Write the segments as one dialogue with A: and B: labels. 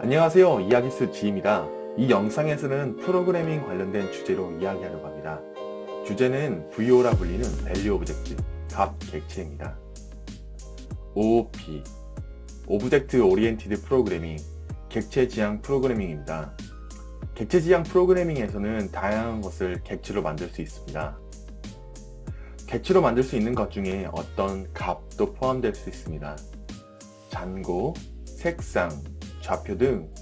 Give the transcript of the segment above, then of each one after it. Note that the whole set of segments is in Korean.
A: 안녕하세요. 이야기스 지입니다. 이 영상에서는 프로그래밍 관련된 주제로 이야기하려고 합니다. 주제는 VO라 불리는 밸류 오브젝트, 값 객체입니다. OOP, 오브젝트 오리엔티드 프로그래밍, 객체 지향 프로그래밍입니다. 객체 지향 프로그래밍에서는 다양한 것을 객체로 만들 수 있습니다. 객체로 만들 수 있는 것 중에 어떤 값도 포함될 수 있습니다. 잔고, 색상, 좌표 등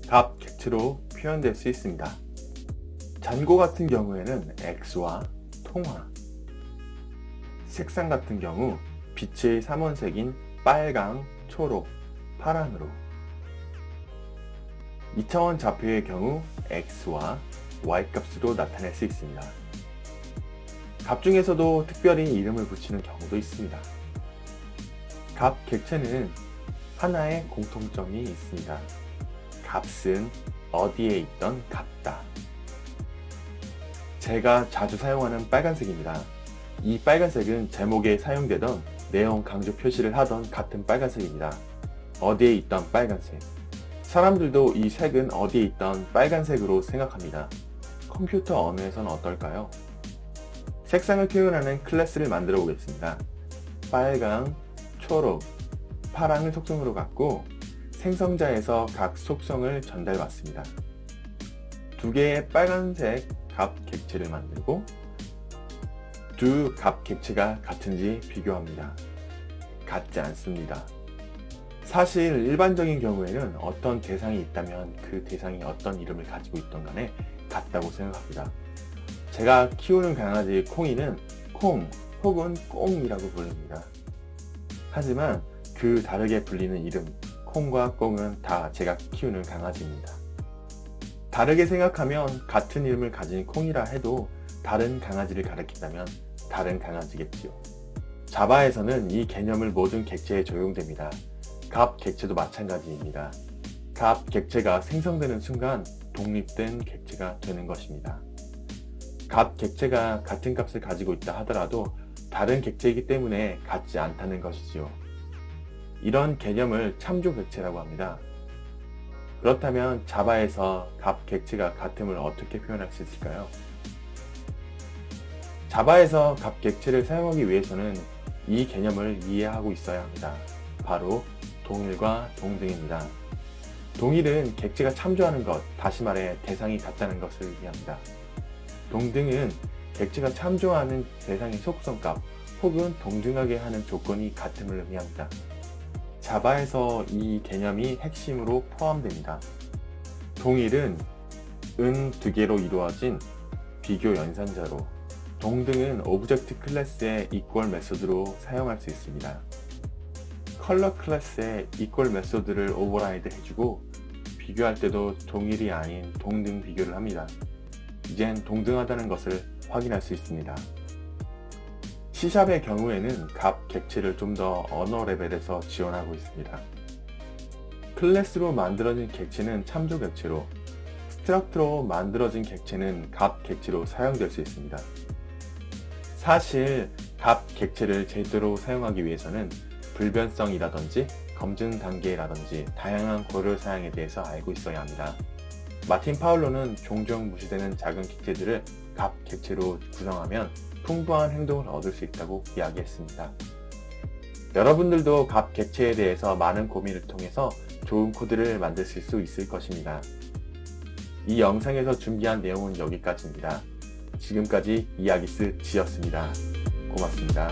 A: 값 객체로 표현될 수 있습니다. 잔고 같은 경우에는 X와 통화, 색상 같은 경우 빛의 삼원색인 빨강, 초록, 파랑으로, 2차원 좌표의 경우 X와 Y 값으로 나타낼 수 있습니다. 값 중에서도 특별히 이름을 붙이는 경우도 있습니다. 값 객체는 하나의 공통점이 있습니다. 값은 어디에 있던 같다. 제가 자주 사용하는 빨간색입니다. 이 빨간색은 제목에 사용되던 내용 강조 표시를 하던 같은 빨간색입니다. 어디에 있던 빨간색. 사람들도 이 색은 어디에 있던 빨간색으로 생각합니다. 컴퓨터 언어에서는 어떨까요? 색상을 표현하는 클래스를 만들어 보겠습니다. 빨강, 초록, 파랑을 속성으로 갖고 생성자에서 각 속성을 전달받습니다. 두 개의 빨간색 값 객체를 만들고 두 값 객체가 같은지 비교합니다. 같지 않습니다. 사실 일반적인 경우에는 어떤 대상이 있다면 그 대상이 어떤 이름을 가지고 있던 간에 같다고 생각합니다. 제가 키우는 강아지 콩이는 콩 혹은 꽁이라고 부릅니다. 하지만 그 다르게 불리는 이름, 콩과 꽁은 다 제가 키우는 강아지입니다. 다르게 생각하면 같은 이름을 가진 콩이라 해도 다른 강아지를 가리킨다면 다른 강아지겠지요. 자바에서는 이 개념을 모든 객체에 적용됩니다. 값 객체도 마찬가지입니다. 값 객체가 생성되는 순간 독립된 객체가 되는 것입니다. 값 객체가 같은 값을 가지고 있다 하더라도 다른 객체이기 때문에 같지 않다는 것이지요. 이런 개념을 참조 객체라고 합니다. 그렇다면 자바에서 값 객체가 같음을 어떻게 표현할 수 있을까요? 자바에서 값 객체를 사용하기 위해서는 이 개념을 이해하고 있어야 합니다. 바로 동일과 동등입니다. 동일은 객체가 참조하는 것, 다시 말해 대상이 같다는 것을 의미합니다. 동등은 객체가 참조하는 대상의 속성값 혹은 동등하게 하는 조건이 같음을 의미합니다. 자바에서 이 개념이 핵심으로 포함됩니다. 동일은 은 두 개로 이루어진 비교 연산자로, 동등은 오브젝트 클래스의 equal 메소드로 사용할 수 있습니다. 컬러 클래스의 equal 메소드를 오버라이드 해주고 비교할 때도 동일이 아닌 동등 비교를 합니다. 이젠 동등하다는 것을 확인할 수 있습니다. C샵의 경우에는 값 객체를 좀 더 언어 레벨에서 지원하고 있습니다. 클래스로 만들어진 객체는 참조 객체로, 스트럭트로 만들어진 객체는 값 객체로 사용될 수 있습니다. 사실 값 객체를 제대로 사용하기 위해서는 불변성이라든지 검증 단계라든지 다양한 고려 사양에 대해서 알고 있어야 합니다. 마틴 파울로는 종종 무시되는 작은 객체들을 값 객체로 구성하면 풍부한 행동을 얻을 수 있다고 이야기했습니다. 여러분들도 값 객체에 대해서 많은 고민을 통해서 좋은 코드를 만드실 수 있을 것입니다. 이 영상에서 준비한 내용은 여기까지입니다. 지금까지 이야기스 지였습니다. 고맙습니다.